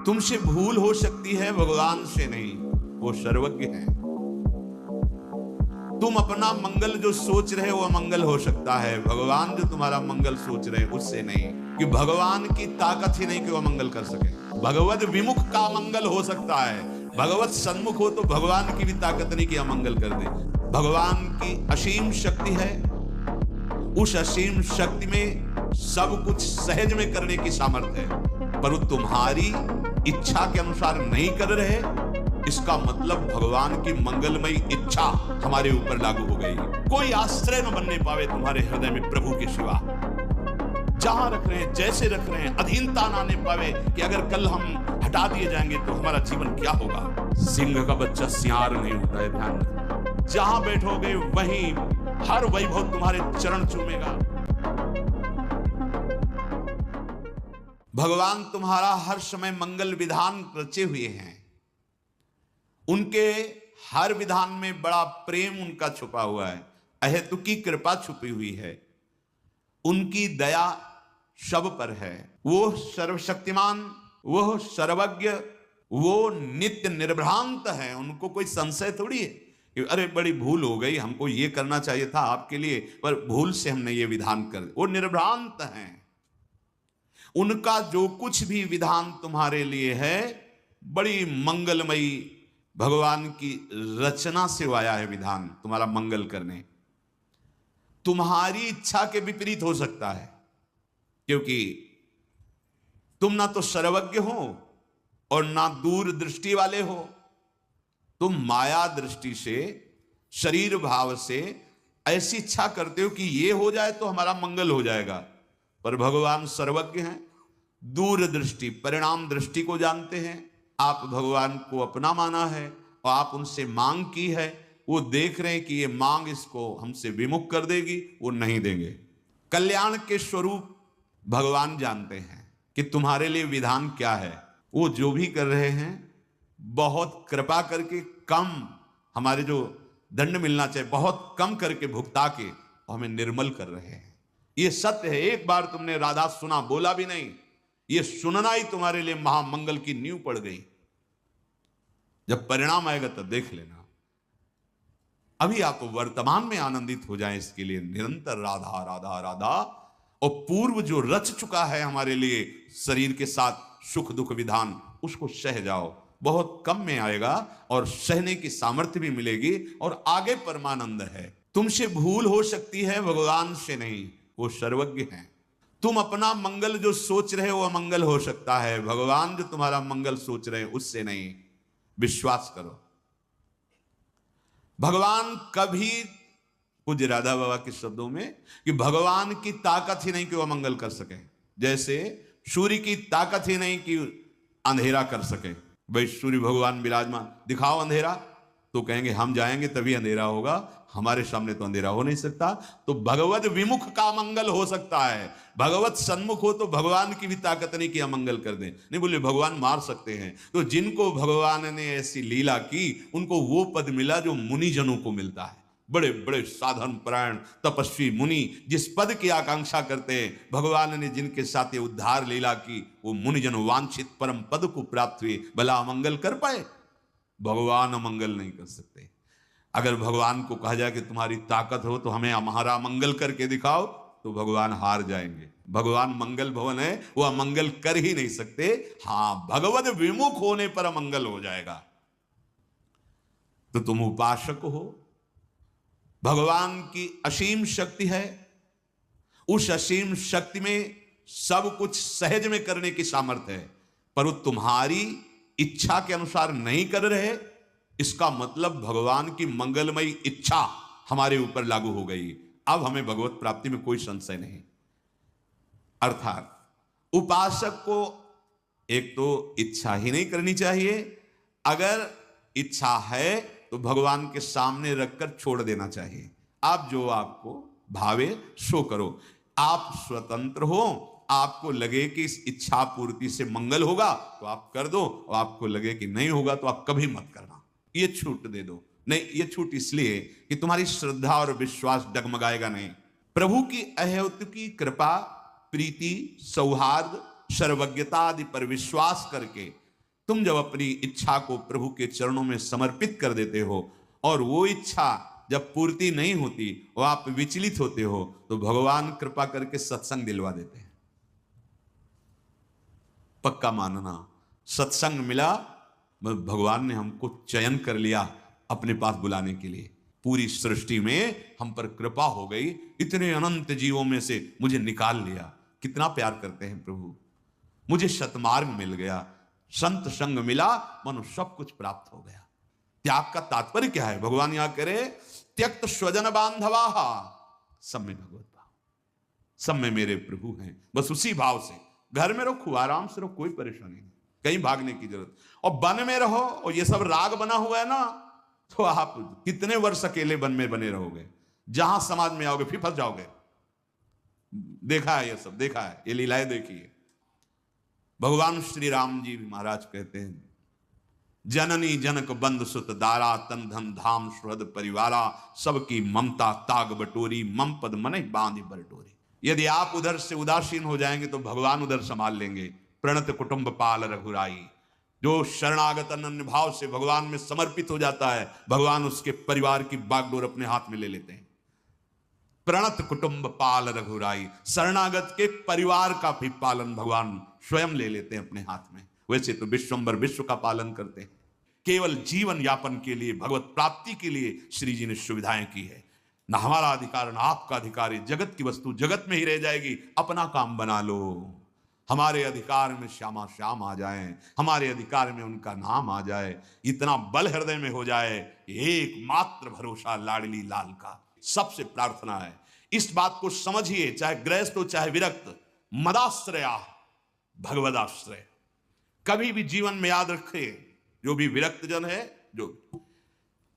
तुमसे भूल हो सकती है, भगवान से नहीं, वो सर्वज्ञ है। तुम अपना मंगल जो सोच रहे हो अमंगल हो सकता है, भगवान जो तुम्हारा मंगल सोच रहे हैं उससे नहीं, कि भगवान की ताकत ही नहीं कि वो मंगल कर सके। भगवत विमुख का मंगल हो सकता है, भगवत सन्मुख हो तो भगवान की भी ताकत नहीं कि अमंगल कर दे। भगवान की असीम शक्ति है, उस असीम शक्ति में सब कुछ सहज में करने की सामर्थ्य है, पर तुम्हारी इच्छा के अनुसार नहीं कर रहे, इसका मतलब भगवान की मंगलमयी इच्छा हमारे ऊपर लागू हो गई। कोई आश्रय न बनने पावे तुम्हारे हृदय में प्रभु के सिवा। जहां रख रहे हैं, जैसे रख रहे हैं, अधीनता ना आने पावे कि अगर कल हम हटा दिए जाएंगे तो हमारा जीवन क्या होगा। सिंह का बच्चा सियार नहीं होता है, ध्यान रखना। जहां बैठोगे वहीं हर वैभव तुम्हारे चरण चूमेगा। भगवान तुम्हारा हर समय मंगल विधान रचे हुए हैं, उनके हर विधान में बड़ा प्रेम उनका छुपा हुआ है, अहेतुकी कृपा छुपी हुई है, उनकी दया सब पर है। वो सर्वशक्तिमान, वो सर्वज्ञ, वो नित्य निर्भ्रांत है। उनको कोई संशय थोड़ी है कि अरे बड़ी भूल हो गई, हमको ये करना चाहिए था आपके लिए, पर भूल से हमने ये विधान कर दिया। वो निर्भ्रांत हैं। उनका जो कुछ भी विधान तुम्हारे लिए है बड़ी मंगलमयी भगवान की रचना से आया है विधान तुम्हारा मंगल करने। तुम्हारी इच्छा के विपरीत हो सकता है, क्योंकि तुम ना तो सर्वज्ञ हो और ना दूर दृष्टि वाले हो। तुम माया दृष्टि से, शरीर भाव से ऐसी इच्छा करते हो कि ये हो जाए तो हमारा मंगल हो जाएगा, पर भगवान सर्वज्ञ हैं, दूर दृष्टि परिणाम दृष्टि को जानते हैं। आप भगवान को अपना माना है और आप उनसे मांग की है, वो देख रहे हैं कि ये मांग इसको हमसे विमुख कर देगी, वो नहीं देंगे। कल्याण के स्वरूप भगवान जानते हैं कि तुम्हारे लिए विधान क्या है। वो जो भी कर रहे हैं बहुत कृपा करके कम, हमारे जो दंड मिलना चाहिए बहुत कम करके भुगता के हमें निर्मल कर रहे हैं। ये सत्य है। एक बार तुमने राधा सुना, बोला भी नहीं, ये सुनना ही तुम्हारे लिए महामंगल की नींव पड़ गई। जब परिणाम आएगा तब देख लेना। अभी आप वर्तमान में आनंदित हो जाएं, इसके लिए निरंतर राधा राधा राधा, और पूर्व जो रच चुका है हमारे लिए शरीर के साथ सुख दुख विधान, उसको सह जाओ। बहुत कम में आएगा और सहने की सामर्थ्य भी मिलेगी, और आगे परमानंद है। तुमसे भूल हो सकती है, भगवान से नहीं, वो सर्वज्ञ हैं। तुम अपना मंगल जो सोच रहे हो अमंगल हो सकता है, भगवान जो तुम्हारा मंगल सोच रहे हैं उससे नहीं। विश्वास करो, भगवान कभी, पूज्य राधा बाबा के शब्दों में, कि भगवान की ताकत ही नहीं कि वह मंगल कर सके। जैसे सूर्य की ताकत ही नहीं कि अंधेरा कर सके। भाई सूर्य भगवान विराजमान, दिखाओ अंधेरा, तो कहेंगे हम जाएंगे तभी अंधेरा होगा, हमारे सामने तो अंधेरा हो नहीं सकता। तो भगवत विमुख का मंगल हो सकता है, भगवत सन्मुख हो तो भगवान की भी ताकत नहीं कि अमंगल कर दें। नहीं बोले भगवान मार सकते हैं, तो जिनको भगवान ने ऐसी लीला की उनको वो पद मिला जो मुनिजनों को मिलता है। बड़े बड़े साधन परायण तपस्वी मुनि जिस पद की आकांक्षा करते हैं, भगवान ने जिनके साथ ये उद्धार लीला की, वो मुनिजन वांछित परम पद को प्राप्त हुए। भला अमंगल कर पाए? भगवान अमंगल नहीं कर सकते। अगर भगवान को कहा जाए कि तुम्हारी ताकत हो तो हमें हमारा मंगल करके दिखाओ, तो भगवान हार जाएंगे। भगवान मंगल भवन है, वो अमंगल कर ही नहीं सकते। हां, भगवत विमुख होने पर अमंगल हो जाएगा। तो तुम उपासक हो, भगवान की असीम शक्ति है, उस असीम शक्ति में सब कुछ सहज में करने की सामर्थ्य है, पर वो तुम्हारी इच्छा के अनुसार नहीं कर रहे, इसका मतलब भगवान की मंगलमयी इच्छा हमारे ऊपर लागू हो गई। अब हमें भगवत प्राप्ति में कोई संशय नहीं। अर्थात उपासक को एक तो इच्छा ही नहीं करनी चाहिए, अगर इच्छा है तो भगवान के सामने रखकर छोड़ देना चाहिए। आप जो आपको भावे सो करो। आप स्वतंत्र हो, आपको लगे कि इस इच्छा पूर्ति से मंगल होगा तो आप कर दो, और आपको लगे कि नहीं होगा तो आप कभी मत करना, ये छूट दे दो। नहीं, ये छूट इसलिए कि तुम्हारी श्रद्धा और विश्वास डगमगाएगा नहीं। प्रभु की अहेतुकी कृपा, प्रीति, सौहार्द, सर्वज्ञता आदि पर विश्वास करके तुम जब अपनी इच्छा को प्रभु के चरणों में समर्पित कर देते हो और वो इच्छा जब पूर्ति नहीं होती और आप विचलित होते हो, तो भगवान कृपा करके सत्संग दिलवा देते हैं। पक्का मानना, सत्संग मिला, भगवान ने हमको चयन कर लिया अपने पास बुलाने के लिए। पूरी सृष्टि में हम पर कृपा हो गई, इतने अनंत जीवों में से मुझे निकाल लिया। कितना प्यार करते हैं प्रभु। मुझे सतमार्ग मिल गया, संत संग मिला, मनो सब कुछ प्राप्त हो गया। त्याग का तात्पर्य क्या है? भगवान यहां करे त्यक्त स्वजन बांधवा, सब में भगवत भाव, सब में मेरे प्रभु हैं। बस उसी भाव से घर में रहो, आराम से रहो, कोई परेशानी नहीं, कहीं भागने की जरूरत। और वन में रहो और ये सब राग बना हुआ है ना, तो आप कितने वर्ष अकेले वन में बने रहोगे? जहां समाज में आओगे फिर फंस जाओगे। देखा है ये सब, देखा है, ये लीलाएं देखिए। भगवान श्री राम जी महाराज कहते हैं, जननी जनक बंद सुत दारा, तन धन धाम सुहृद परिवारा, सबकी ममता ताग बटोरी, मम पद मन बांध बरटोरी। यदि आप उधर से उदासीन हो जाएंगे तो भगवान उधर संभाल लेंगे। प्रणत कुटुंब पाल रघुराई, जो शरणागत अनन्य भाव से भगवान में समर्पित हो जाता है, भगवान उसके परिवार की बागडोर अपने हाथ में ले लेते हैं। प्रणत कुटुंब पाल रघुराई, शरणागत के परिवार का भी पालन भगवान स्वयं ले लेते हैं अपने हाथ में। वैसे तो विश्वंभर विश्व का पालन करते हैं। केवल जीवन यापन के लिए, भगवत प्राप्ति के लिए श्री जी ने सुविधाएं की है। ना हमारा अधिकार ना आपका अधिकार है, जगत की वस्तु जगत में ही रह जाएगी, अपना काम बना लो। हमारे अधिकार में श्यामा श्याम आ जाए, हमारे अधिकार में उनका नाम आ जाए, इतना बल हृदय में हो जाए, एकमात्र भरोसा लाडली लाल का। सबसे प्रार्थना है इस बात को समझिए, चाहे गृहस्थ हो चाहे विरक्त, मदाश्रया भगवदाश्रय। कभी भी जीवन में याद रखे, जो भी विरक्त जन है, जो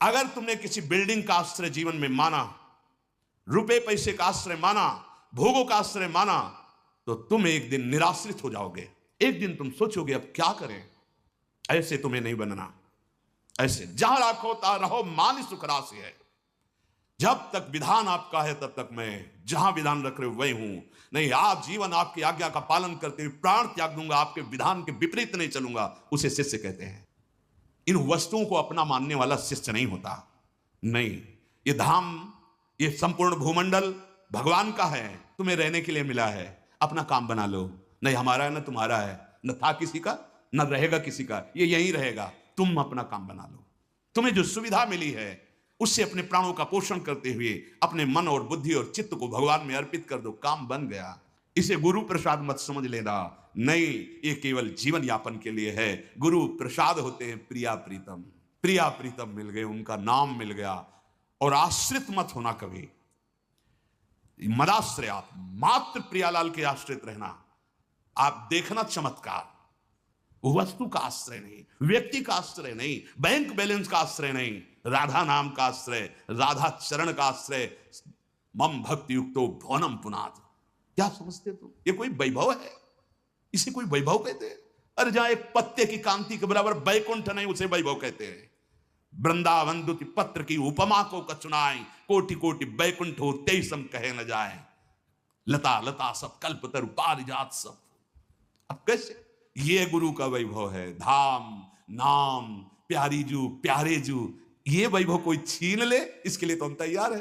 अगर तुमने किसी बिल्डिंग का आश्रय जीवन में माना, रुपए पैसे का आश्रय माना, भोगों का आश्रय माना, तो तुम एक दिन निराश्रित हो जाओगे। एक दिन तुम सोचोगे अब क्या करें। ऐसे तुम्हें नहीं बनना। ऐसे जहां रखो तहां रहो, मान सुख राशि है। जब तक विधान आपका है तब तक मैं जहां विधान रख रहे हो वही हूं। नहीं, आप जीवन आपकी आज्ञा का पालन करते हुए प्राण त्याग दूंगा, आपके विधान के विपरीत नहीं चलूंगा, उसे शिष्य कहते हैं। इन वस्तुओं को अपना मानने वाला शिष्य नहीं होता। नहीं, ये धाम, ये संपूर्ण भूमंडल भगवान का है, तुम्हें रहने के लिए मिला है, अपना काम बना लो। नहीं हमारा है न तुम्हारा है, न था किसी का न रहेगा किसी का, ये यहीं रहेगा। तुम अपना काम बना लो। तुम्हें जो सुविधा मिली है उससे अपने प्राणों का पोषण करते हुए अपने मन और बुद्धि और चित्त को भगवान में अर्पित कर दो, काम बन गया। इसे गुरु प्रसाद मत समझ लेना। नहीं, ये केवल जीवन यापन के लिए है। गुरु प्रसाद होते हैं प्रिया प्रीतम। प्रिया प्रीतम मिल गए, उनका नाम मिल गया। और आश्रित मत होना कभी। मदाश्रय, आप मात्र प्रियालाल के आश्रित रहना। आप देखना चमत्कार, वस्तु का आश्रय नहीं, व्यक्ति का आश्रय नहीं, बैंक बैलेंस का आश्रय नहीं, राधा नाम का आश्रय, राधा चरण का आश्रय। मम भक्ति युक्तो भवनम पुनाद। क्या समझते तुम? ये कोई वैभव है? इसे कोई वैभव कहते हैं? अरे जहां एक पत्ते की कांति के बराबर बैकुंठ नहीं, उसे वैभव कहते हैं। वृंदावन दुति पत्र की उपमा को कचुनाई, कोटि कोटि बैकुंठ हो तेईसम कहे न जाए। लता लता सब कल्प तरु पारिजात सब। अब कैसे? ये गुरु का वैभव है। धाम नाम प्यारी जू प्यारे जू, ये वैभव कोई छीन ले, इसके लिए तो हम तैयार है।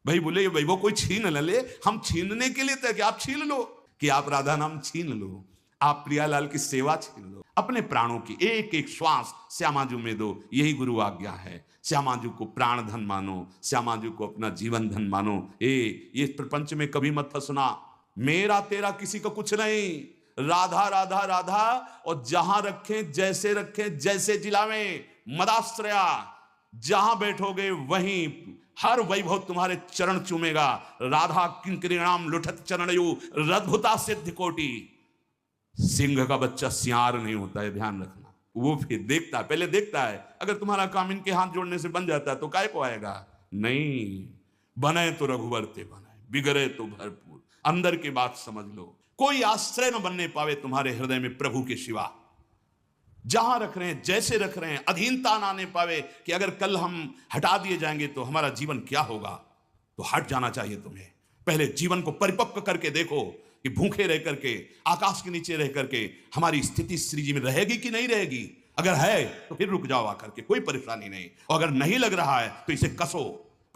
भाई बोले ये वैभव कोई छीन न ले, हम छीनने के लिए तय कि आप छीन लो, कि आप राधा नाम छीन लो, आप प्रियालाल की सेवा छीन लो। अपने प्राणों की एक एक श्वास श्यामाजू में दो, यही गुरु आज्ञा है। श्यामाजू को प्राण धन मानो, श्यामाजू को अपना जीवन धन मानो। ये प्रपंच में कभी मत फंसना। मेरा तेरा किसी का कुछ नहीं, राधा राधा राधा। और जहां रखें जैसे रखें, जैसे जिलावें, मदाश्रया। जहां बैठोगे वहीं हर वैभव तुम्हारे चरण चूमेगा। राधा किंकरीणाम लुठत चरणयु रद्भुता सिद्ध कोटि। सिंह का बच्चा सियार नहीं होता है, ध्यान रखना। वो फिर देखता है, पहले देखता है। अगर तुम्हारा काम इनके हाथ जोड़ने से बन जाता है तो काय को आएगा? नहीं, बने तो रघुवर ते बने, बिगड़े तो भरपूर। अंदर की बात समझ लो। कोई आश्रय न बनने पावे तुम्हारे हृदय में प्रभु के सिवा। जहां रख रहे हैं, जैसे रख रहे हैं, अधीनता ना आने पावे कि अगर कल हम हटा दिए जाएंगे तो हमारा जीवन क्या होगा। तो हट जाना चाहिए तुम्हें। पहले जीवन को परिपक्व करके देखो। कि भूखे रह करके, आकाश के नीचे रह करके हमारी स्थिति श्री जी में रहेगी कि नहीं रहेगी। अगर है तो फिर रुक जाओ आकर के, कोई परेशानी नहीं। और अगर नहीं लग रहा है तो इसे कसो।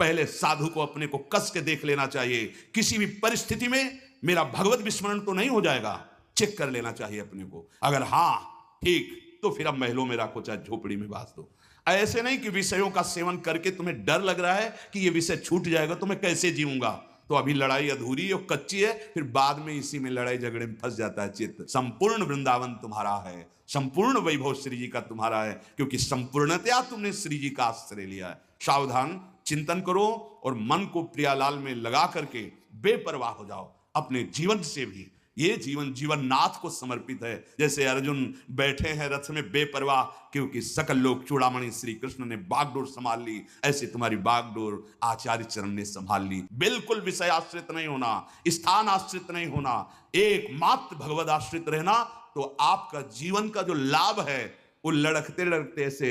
पहले साधु को अपने को कस के देख लेना चाहिए, किसी भी परिस्थिति में मेरा भगवत विस्मरण तो नहीं हो जाएगा, चेक कर लेना चाहिए अपने को। अगर हाँ ठीक, तो फिर अब महलों में रखो, चाहे झोपड़ी में बांध दो। ऐसे नहीं कि विषयों का सेवन करके तुम्हें डर लग रहा है कि ये विषय छूट जाएगा तो मैं कैसे जीऊंगा, तो अभी लड़ाई अधूरी और कच्ची है, फिर बाद में इसी में लड़ाई झगड़े में फंस जाता है चित्त। संपूर्ण वृंदावन तुम्हारा है, संपूर्ण वैभव श्री जी का तुम्हारा है, क्योंकि संपूर्णतया तुमने श्री जी का आश्रय लिया है। सावधान, चिंतन करो और मन को प्रियालाल में लगा करके बेपरवाह हो जाओ अपने जीवन से भी। ये जीवन जीवन नाथ को समर्पित है। जैसे अर्जुन बैठे हैं रथ में बेपरवाह, क्योंकि सकल लोग चूड़ामणि श्री कृष्ण ने बागडोर संभाल ली, ऐसे तुम्हारी बागडोर आचार्य चरण ने संभाल ली। बिल्कुल विषय आश्रित नहीं होना, स्थान आश्रित नहीं होना, एकमात्र भगवद आश्रित रहना, तो आपका जीवन का जो लाभ है वो लड़कते लड़कते ऐसे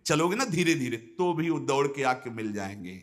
चलोगे ना धीरे धीरे, तो भी वो दौड़ के आके मिल जाएंगे।